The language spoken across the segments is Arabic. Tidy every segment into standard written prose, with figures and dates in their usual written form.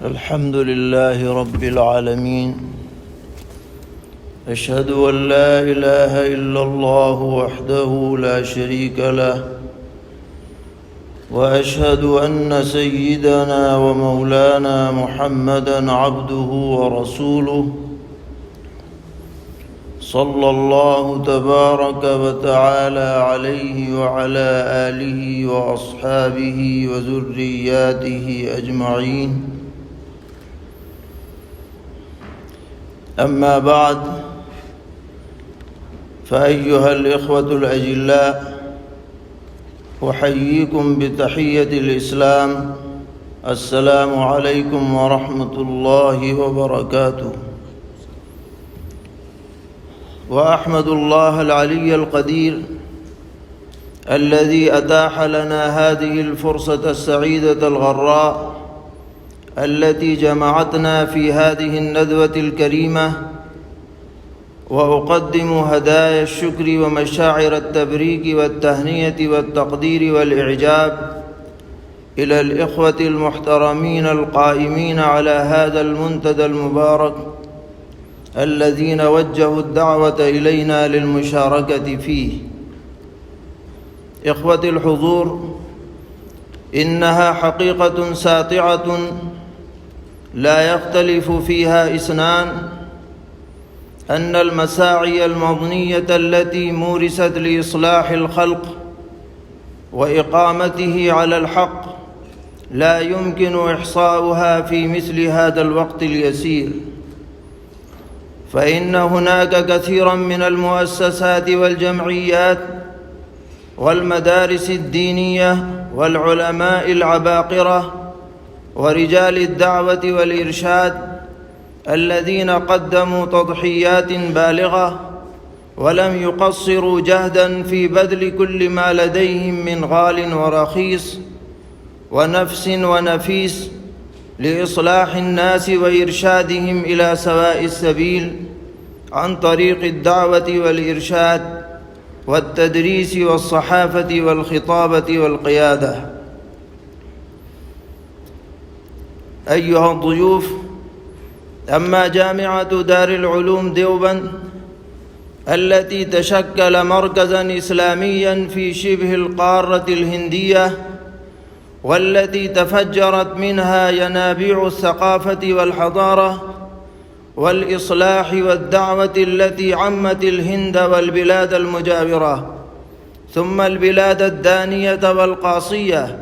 الحمد لله رب العالمين. أشهد أن لا إله إلا الله وحده لا شريك له، وأشهد أن سيدنا ومولانا محمدًا عبده ورسوله، صلى الله تبارك وتعالى عليه وعلى آله وأصحابه وذرياته أجمعين. أما بعد، فأيها الإخوة الأجلاء، أحييكم بتحية الإسلام. السلام عليكم ورحمة الله وبركاته. وأحمد الله العلي القدير الذي أتاح لنا هذه الفرصة السعيدة الغراء التي جمعتنا في هذه الندوة الكريمة، وأقدم هدايا الشكر ومشاعر التبريك والتهنئة والتقدير والإعجاب إلى الإخوة المحترمين القائمين على هذا المنتدى المبارك الذين وجهوا الدعوة إلينا للمشاركة فيه. إخوة الحضور، إنها حقيقة ساطعة لا يختلف فيها اثنان، أن المساعي المضنية التي مورست لإصلاح الخلق وإقامته على الحق لا يمكن إحصاؤها في مثل هذا الوقت اليسير، فإن هناك كثيرا من المؤسسات والجمعيات والمدارس الدينية والعلماء العباقرة ورجال الدعوة والإرشاد الذين قدموا تضحيات بالغة ولم يقصروا جهدا في بذل كل ما لديهم من غال ورخيص ونفس ونفيس لإصلاح الناس وإرشادهم إلى سواء السبيل عن طريق الدعوة والإرشاد والتدريس والصحافة والخطابة والقيادة. أيها الضيوف، أما جامعة دار العلوم ديوبند التي تشكل مركزاً إسلامياً في شبه القارة الهندية، والتي تفجرت منها ينابيع الثقافة والحضارة والإصلاح والدعوة التي عمت الهند والبلاد المجاورة ثم البلاد الدانية والقاصية،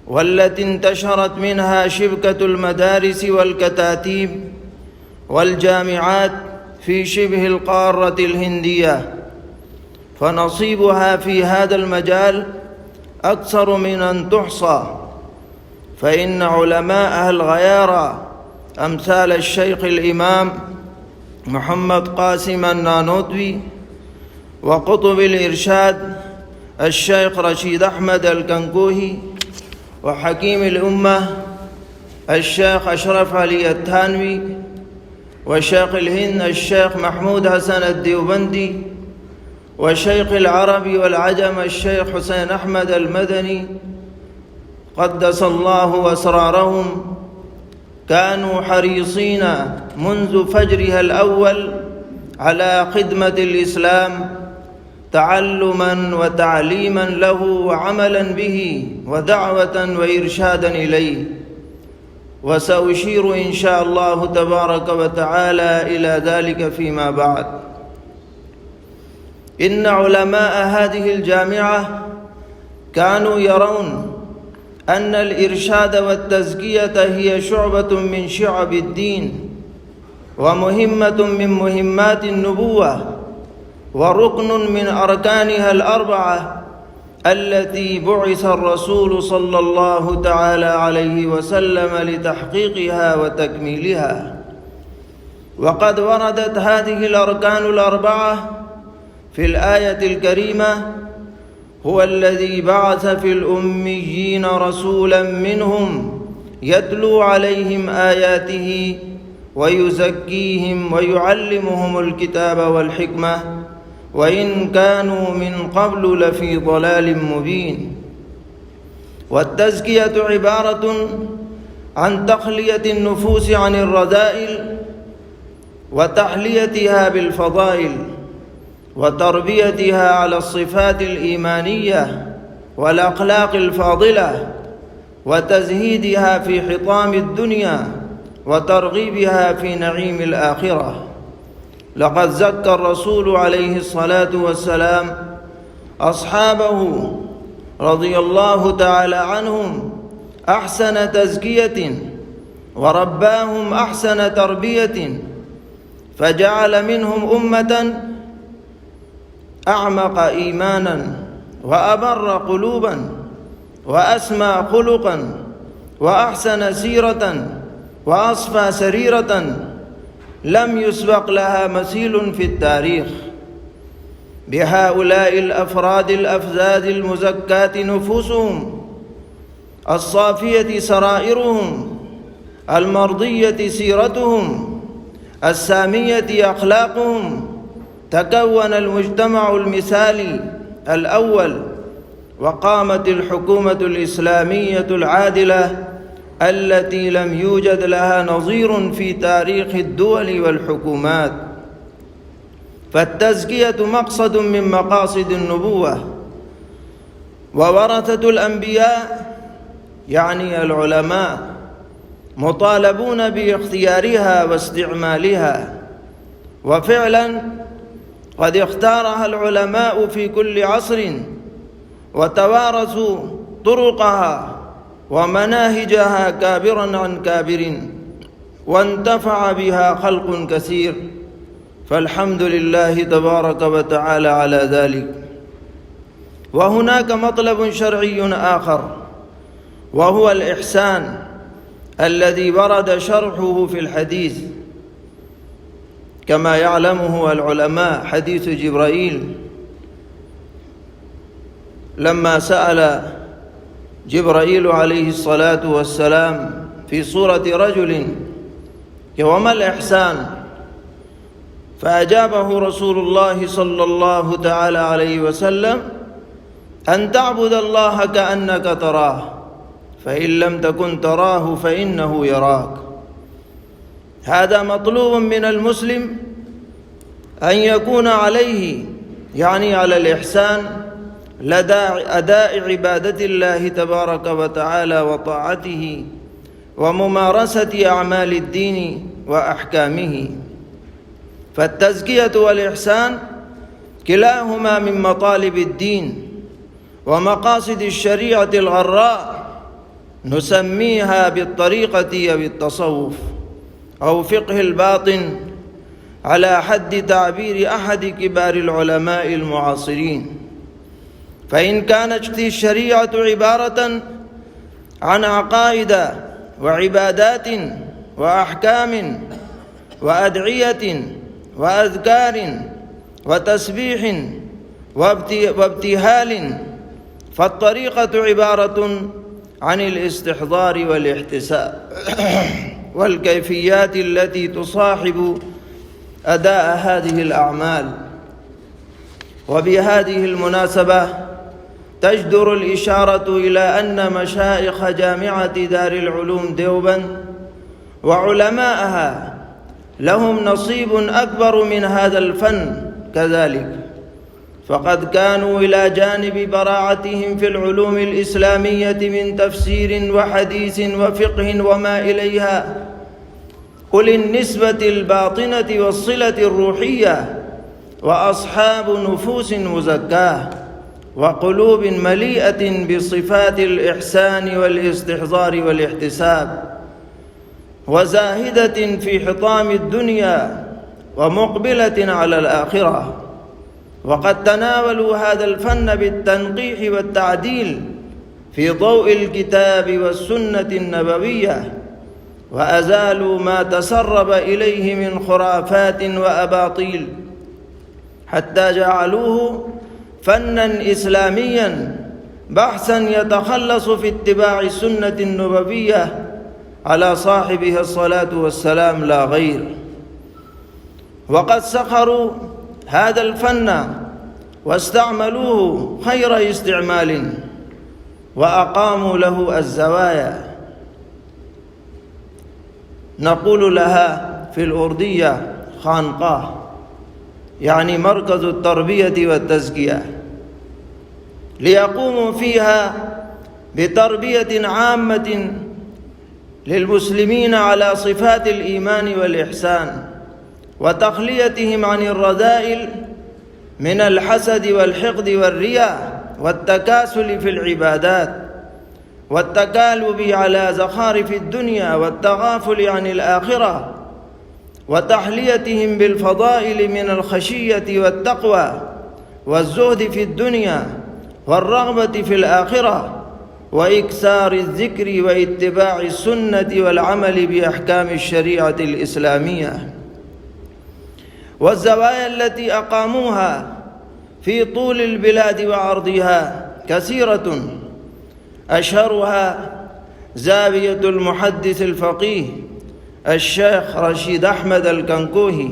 والتي انتشرت منها شبكة المدارس والكتاتيب والجامعات في شبه القارة الهندية، فنصيبها في هذا المجال أكثر من أن تحصى. فإن علماءها الغيارى أمثال الشيخ الإمام محمد قاسم النانوتوي، وقطب الإرشاد الشيخ رشيد أحمد الكنكوهي، وحكيم الأمة الشيخ أشرف علي التانوي، وشيخ الهند الشيخ محمود حسن الديوبندي، وشيخ العرب والعجم الشيخ حسين أحمد المدني قدس الله أسرارهم، كانوا حريصين منذ فجرها الأول على خدمة الإسلام تعلماً وتعليماً له وعملاً به ودعوة وإرشاداً إليه. وسأشير إن شاء الله تبارك وتعالى إلى ذلك فيما بعد. إن علماء هذه الجامعة كانوا يرون أن الإرشاد والتزكية هي شعبة من شعب الدين ومهمة من مهمات النبوة وركن من أركانها الأربعة التي بعث الرسول صلى الله تعالى عليه وسلم لتحقيقها وتكميلها. وقد وردت هذه الأركان الأربعة في الآية الكريمة: هو الذي بعث في الأميين رسولا منهم يتلو عليهم آياته ويزكيهم ويعلمهم الكتاب والحكمة وإن كانوا من قبل لفي ضلال مبين. والتزكية عبارة عن تخلية النفوس عن الرذائل وتحليتها بالفضائل وتربيتها على الصفات الإيمانية والأخلاق الفاضلة وتزهيدها في حطام الدنيا وترغيبها في نعيم الآخرة. لقد زكى الرسول عليه الصلاة والسلام أصحابه رضي الله تعالى عنهم أحسن تزكية ورباهم أحسن تربية، فجعل منهم أمة أعمق إيمانا وأبر قلوبا وأسمى خلقا وأحسن سيرة وأصفى سريرة لم يسبق لها مثيل في التاريخ. بهؤلاء الأفراد الأفزاز المزكاة نفوسهم، الصافية سرائرهم، المرضية سيرتهم، السامية أخلاقهم، تكون المجتمع المثالي الأول، وقامت الحكومة الإسلامية العادلة التي لم يوجد لها نظير في تاريخ الدول والحكومات. فالتزكية مقصد من مقاصد النبوة، وورثة الأنبياء يعني العلماء مطالبون باختيارها واستعمالها، وفعلا قد اختارها العلماء في كل عصر وتوارثوا طرقها ومناهجها كابرا عن كابر، وانتفع بها خلق كثير، فالحمد لله تبارك وتعالى على ذلك. وهناك مطلب شرعي آخر، وهو الإحسان الذي ورد شرحه في الحديث كما يعلمه العلماء، حديث جبرائيل لما سأل جبرائيل عليه الصلاة والسلام في صورة رجل: وما الإحسان؟ فأجابه رسول الله صلى الله تعالى عليه وسلم: أن تعبد الله كأنك تراه، فإن لم تكن تراه فإنه يراك. هذا مطلوب من المسلم أن يكون عليه، يعني على الإحسان لدى أداء عبادة الله تبارك وتعالى وطاعته وممارسة أعمال الدين وأحكامه. فالتزكية والإحسان كلاهما من مطالب الدين ومقاصد الشريعة الغراء، نسميها بالطريقة أو التصوف أو فقه الباطن على حد تعبير أحد كبار العلماء المعاصرين. فإن كانت الشريعة عبارة عن عقائد وعبادات وأحكام وأدعية وأذكار وتسبيح وابتهال، فالطريقة عبارة عن الاستحضار والاحتساب والكيفيات التي تصاحب أداء هذه الأعمال. وبهذه المناسبة تجدر الإشارة إلى أن مشايخ جامعة دار العلوم ديوبند وعلماءها لهم نصيب أكبر من هذا الفن كذلك، فقد كانوا إلى جانب براعتهم في العلوم الإسلامية من تفسير وحديث وفقه وما إليها أولي النسبة الباطنة والصلة الروحية، وأصحاب نفوس مزكاة وقلوب مليئة بصفات الإحسان والاستحضار والاحتساب، وزاهدة في حطام الدنيا ومقبلة على الآخرة. وقد تناولوا هذا الفن بالتنقيح والتعديل في ضوء الكتاب والسنة النبوية، وأزالوا ما تسرب إليه من خرافات وأباطيل، حتى جعلوه فناً إسلامياً بحثاً يتخلص في اتباع السنة النبوية على صاحبها الصلاة والسلام لا غير. وقد سخروا هذا الفن واستعملوه خير استعمال، وأقاموا له الزوايا نقول لها في الأردية خانقاه، يعني مركز التربية والتزكية، ليقوموا فيها بتربية عامة للمسلمين على صفات الإيمان والإحسان، وتخليتهم عن الرذائل من الحسد والحقد والرياء والتكاسل في العبادات والتكالب على زخارف الدنيا والتغافل عن الآخرة، وتحليتهم بالفضائل من الخشية والتقوى والزهد في الدنيا والرغبة في الآخرة، وإكثار الذكر واتباع السنة والعمل بأحكام الشريعة الإسلامية. والزوايا التي أقاموها في طول البلاد وعرضها كثيرة، أشهرها زاوية المحدث الفقيه الشيخ رشيد أحمد الكنكوهي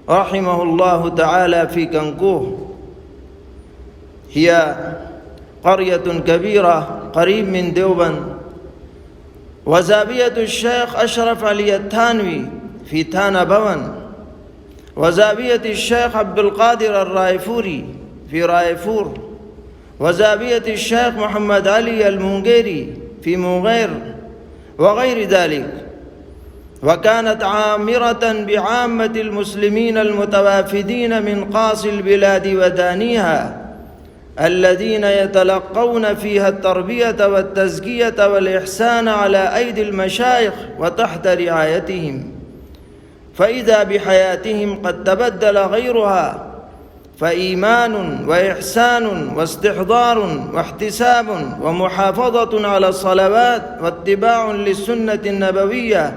رحمه الله تعالى في كنكوه، هي قرية كبيرة قريب من ديوبند. وزاوية الشيخ أشرف علي التانوي في تانا بون، وزاوية الشيخ عبد القادر الرايفوري في رايفور، وزاوية الشيخ محمد علي المنقيري في مغير، وغير ذلك. وكانت عامرة بعامة المسلمين المتوافدين من قاصي البلاد ودانيها، الذين يتلقون فيها التربية والتزكية والإحسان على أيدي المشايخ وتحت رعايتهم، فإذا بحياتهم قد تبدل غيرها، فإيمان وإحسان واستحضار واحتساب ومحافظة على الصلوات واتباع للسنة النبوية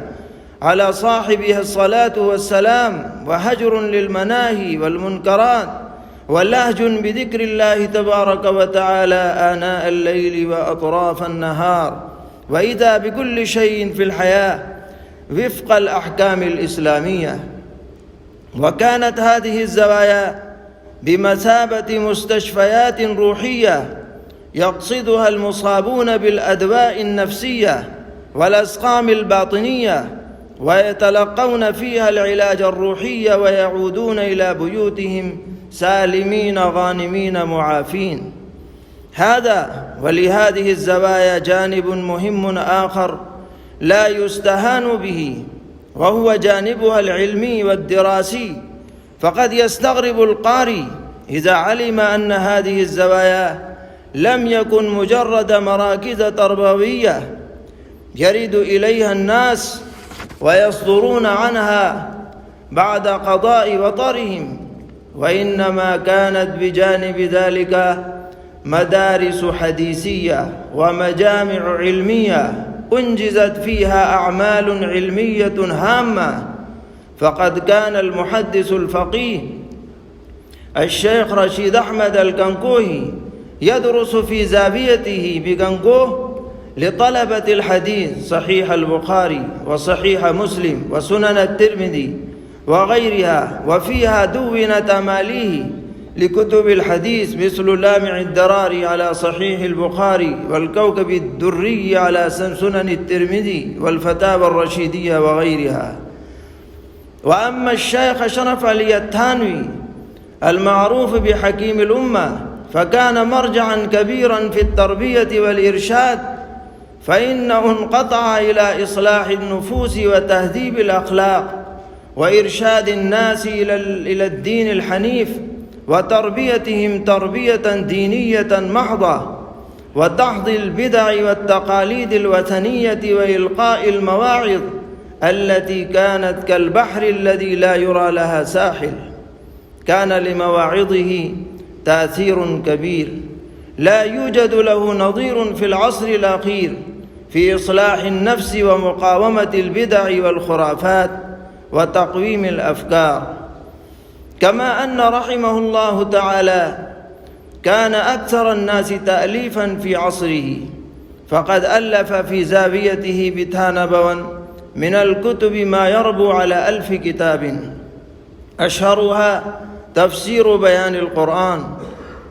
على صاحبها الصلاة والسلام، وهجر للمناهي والمنكرات، ولهج بذكر الله تبارك وتعالى آناء الليل وأطراف النهار، وإذا بكل شيء في الحياة وفق الأحكام الإسلامية. وكانت هذه الزوايا بمثابة مستشفيات روحية يقصدها المصابون بالأدواء النفسية والأسقام الباطنية، ويتلقون فيها العلاج الروحي، ويعودون إلى بيوتهم سالمين غانمين معافين. هذا ولهذه الزوايا جانب مهم آخر لا يستهان به، وهو جانبها العلمي والدراسي. فقد يستغرب القارئ إذا علم أن هذه الزوايا لم يكن مجرد مراكز تربوية يرد إليها الناس ويصدرون عنها بعد قضاء وطرهم، وإنما كانت بجانب ذلك مدارس حديثية ومجامع علمية أنجزت فيها أعمال علمية هامة. فقد كان المحدث الفقيه الشيخ رشيد أحمد الكنكوهي يدرس في زاويته بكنكوه لطلبة الحديث صحيح البخاري وصحيح مسلم وسنن الترمذي وغيرها، وفيها دونت أماليه لكتب الحديث مثل لامع الدراري على صحيح البخاري، والكوكب الدري على سنن الترمذي، والفتاوى الرشيدية وغيرها. وأما الشيخ شرف علي التانوي المعروف بحكيم الأمة، فكان مرجعا كبيرا في التربية والإرشاد، فإنه انقطع إلى إصلاح النفوس وتهذيب الأخلاق وإرشاد الناس إلى الدين الحنيف، وتربيتهم تربية دينية محضة، وتحضي البدع والتقاليد الوثنية وإلقاء المواعظ التي كانت كالبحر الذي لا يرى لها ساحل. كان لمواعظه تأثير كبير لا يوجد له نظير في العصر الأخير في إصلاح النفس ومقاومة البدع والخرافات وتقويم الأفكار. كما أن رحمه الله تعالى كان أكثر الناس تأليفا في عصره، فقد ألف في زاويته بتانا بون من الكتب ما يربو على 1000 كتاب، أشهرها تفسير بيان القرآن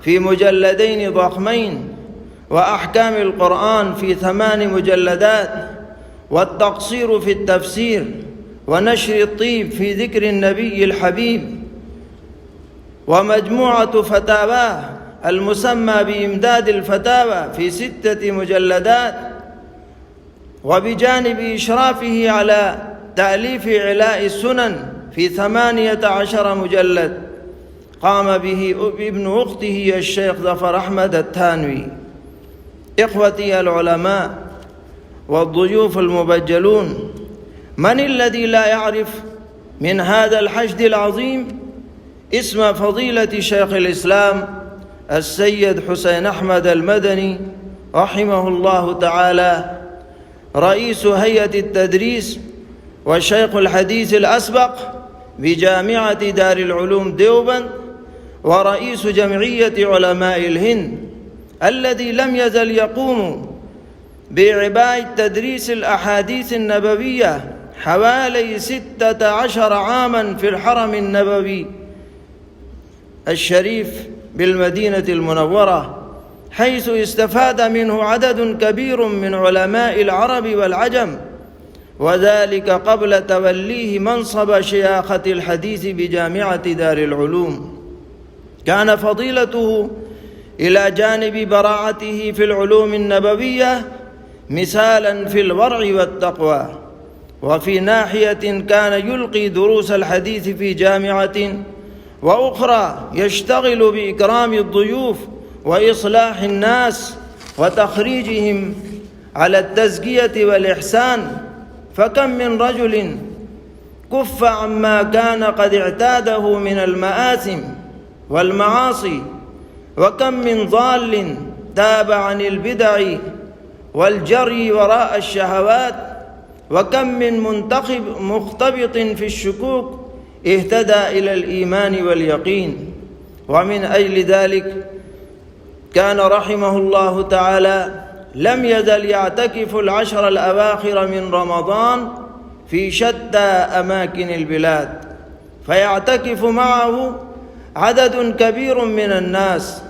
في مجلدين ضخمين، وأحكام القرآن في 8 مجلدات، والتقصير في التفسير ونشر الطيب في ذكر النبي الحبيب، ومجموعة فتاواه المسمى بإمداد الفتاوى في 6 مجلدات، وبجانب إشرافه على تأليف علاء السنن في 18 مجلد قام به ابن أخته الشيخ ظفر أحمد التانوي. إخوتي العلماء والضيوف المبجلون، من الذي لا يعرف من هذا الحشد العظيم اسم فضيلة شيخ الإسلام السيد حسين أحمد المدني رحمه الله تعالى، رئيس هيئة التدريس وشيخ الحديث الأسبق بجامعة دار العلوم ديوبند، ورئيس جمعية علماء الهند، الذي لم يزل يقوم بإعباء تدريس الأحاديث النبوية حوالي 16 عاماً في الحرم النبوي الشريف بالمدينة المنورة، حيث استفاد منه عدد كبير من علماء العرب والعجم، وذلك قبل توليه منصب شياخة الحديث بجامعة دار العلوم. كان فضيلته إلى جانب براعته في العلوم النبوية مثالاً في الورع والتقوى، وفي ناحية كان يلقي دروس الحديث في جامعة، وأخرى يشتغل بإكرام الضيوف وإصلاح الناس وتخريجهم على التزكية والإحسان. فكم من رجل كف عما كان قد اعتاده من المآثم والمعاصي، وكم من ضال تاب عن البدع والجري وراء الشهوات، وكم من مختبط في الشكوك اهتدى إلى الإيمان واليقين. ومن أجل ذلك كان رحمه الله تعالى لم يزل يعتكف العشر الأواخر من رمضان في شتى أماكن البلاد، فيعتكف معه عدد كبير من الناس،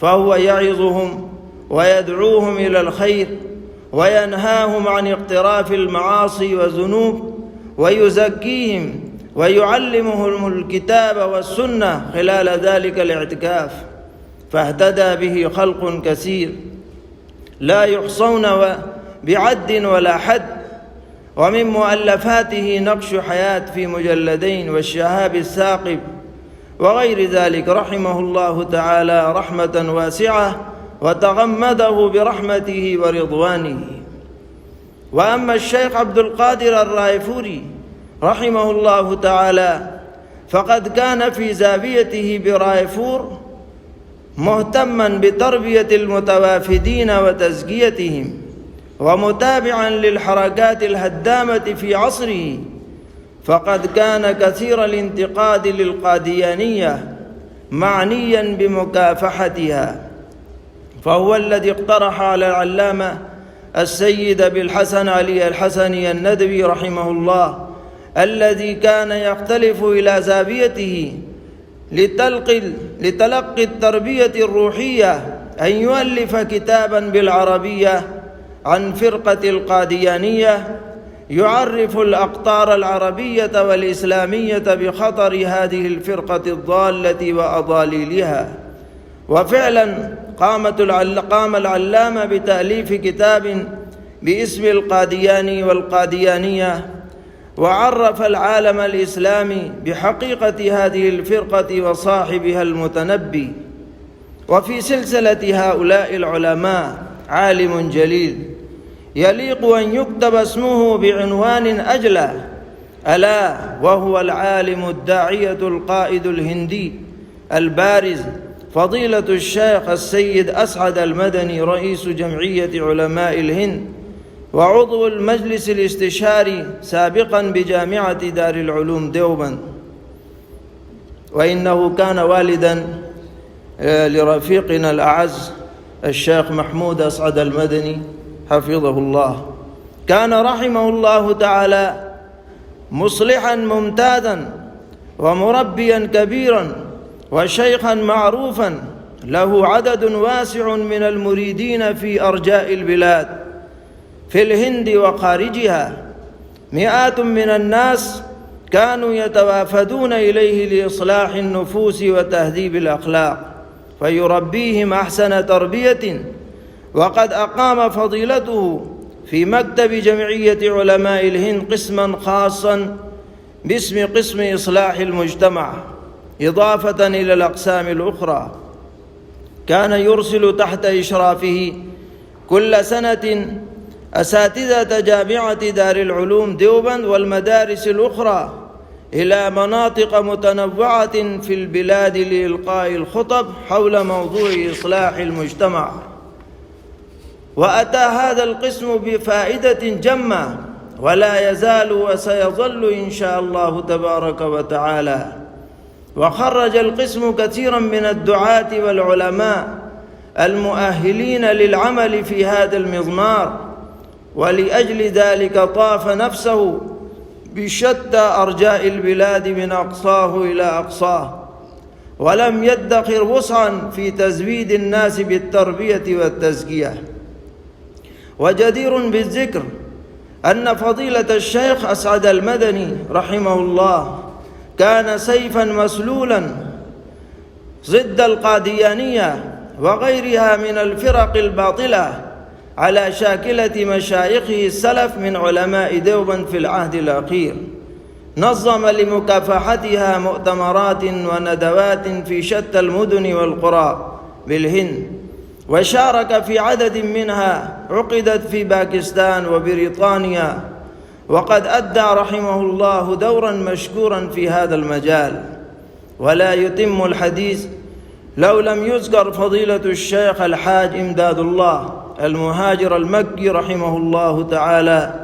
فهو يعظهم ويدعوهم إلى الخير وينهاهم عن اقتراف المعاصي والذنوب، ويزكيهم ويعلمهم الكتاب والسنة خلال ذلك الاعتكاف، فاهتدى به خلق كثير لا يحصون بعد ولا حد. ومن مؤلفاته نقش حياة في مجلدين والشهاب الثاقب وغير ذلك، رحمه الله تعالى رحمة واسعة وتغمده برحمته ورضوانه. وأما الشيخ عبد القادر الرايفوري رحمه الله تعالى فقد كان في زاويته برايفور مهتما بتربية المتوافدين وتزكيتهم، ومتابعا للحركات الهدامة في عصره، فقد كان كثير الانتقاد للقاديانية معنيا بمكافحتها، فهو الذي اقترح على العلامة السيد أبي الحسن علي الحسني الندوي رحمه الله، الذي كان يختلف إلى زاويته لتلقي التربية الروحية، أن يؤلف كتابا بالعربية عن فرقة القاديانية يعرف الأقطار العربية والإسلامية بخطر هذه الفرقة الضالة وأضاليلها. وفعلا قام العلامة بتأليف كتاب باسم القادياني والقاديانية، وعرف العالم الإسلامي بحقيقة هذه الفرقة وصاحبها المتنبي. وفي سلسلة هؤلاء العلماء عالم جليل يليق أن يكتب اسمه بعنوان أجلى، ألا وهو العالم الداعية القائد الهندي البارز فضيلة الشيخ السيد أسعد المدني، رئيس جمعية علماء الهند وعضو المجلس الاستشاري سابقا بجامعة دار العلوم ديوبند. وإنه كان والدا لرفيقنا الأعز الشيخ محمود أسعد المدني حفظه الله. كان رحمه الله تعالى مصلحا ممتازا ومربيا كبيرا وشيخا معروفا، له عدد واسع من المريدين في أرجاء البلاد، في الهند وخارجها. مئات من الناس كانوا يتوافدون إليه لإصلاح النفوس وتهذيب الأخلاق فيربيهم أحسن تربية. وقد أقام فضيلته في مكتب جمعية علماء الهند قسما خاصا باسم قسم إصلاح المجتمع إضافة إلى الأقسام الأخرى. كان يرسل تحت إشرافه كل سنة أساتذة جامعة دار العلوم ديوبند والمدارس الأخرى إلى مناطق متنوعة في البلاد لإلقاء الخطب حول موضوع إصلاح المجتمع. وأتى هذا القسم بفائدة جمة ولا يزال وسيظل إن شاء الله تبارك وتعالى. وخرج القسم كثيرا من الدعاة والعلماء المؤهلين للعمل في هذا المضمار، ولأجل ذلك طاف نفسه بشتى أرجاء البلاد من أقصاه إلى أقصاه، ولم يدخر وسعا في تزويد الناس بالتربية والتزكية. وجدير بالذكر أن فضيلة الشيخ أسعد المدني رحمه الله كان سيفا مسلولا ضد القاديانية وغيرها من الفرق الباطلة على شاكلة مشايخه السلف من علماء ديوبند في العهد الأخير. نظم لمكافحتها مؤتمرات وندوات في شتى المدن والقرى بالهند، وشارك في عدد منها عقدت في باكستان وبريطانيا. وقد أدى رحمه الله دورا مشكورا في هذا المجال. ولا يتم الحديث لو لم يذكر فضيلة الشيخ الحاج إمداد الله المهاجر المكي رحمه الله تعالى،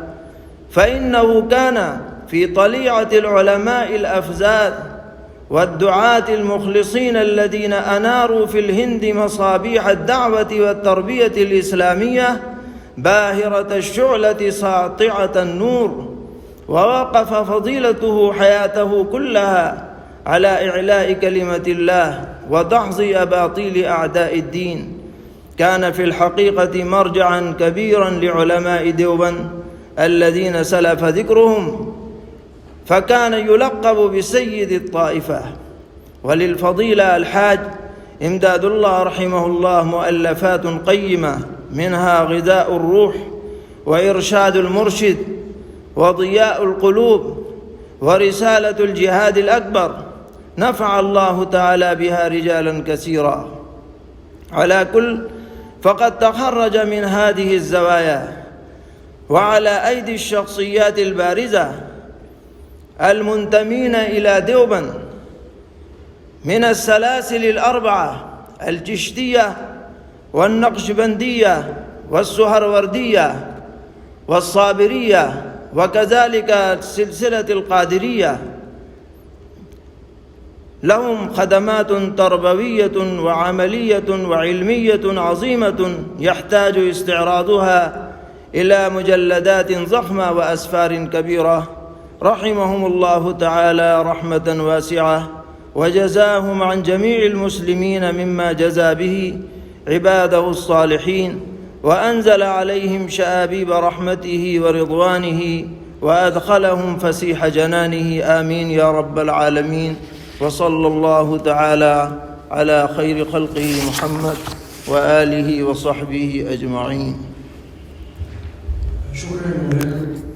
فإنه كان في طليعة العلماء الأفذاذ والدعاة المخلصين الذين أناروا في الهند مصابيح الدعوة والتربية الإسلامية باهرة الشعلة ساطعة النور. ووقف فضيلته حياته كلها على إعلاء كلمة الله ودحض أباطيل أعداء الدين. كان في الحقيقة مرجعا كبيرا لعلماء ديوبند الذين سلف ذكرهم، فكان يلقب بسيد الطائفة. وللفضيلة الحاج إمداد الله رحمه الله مؤلفات قيمة، منها غذاء الروح وإرشاد المرشد وضياء القلوب ورسالة الجهاد الأكبر، نفع الله تعالى بها رجالا كثيرا. على كل فقد تخرج من هذه الزوايا وعلى أيدي الشخصيات البارزة المنتمين إلى ديوبند من السلاسل الأربعة الجشتية والنقشبندية والسهروردية والصابرية وكذلك سلسلة القادرية، لهم خدمات تربوية وعملية وعلمية عظيمة يحتاج استعراضها إلى مجلدات ضخمة وأسفار كبيرة. رحمهم الله تعالى رحمة واسعة، وجزاهم عن جميع المسلمين مما جزى به عباده الصالحين، وأنزل عليهم شآبيب رحمته ورضوانه، وأدخلهم فسيح جنانه. آمين يا رب العالمين. وصلى الله تعالى على خير خلقه محمد وآله وصحبه أجمعين. شكرا.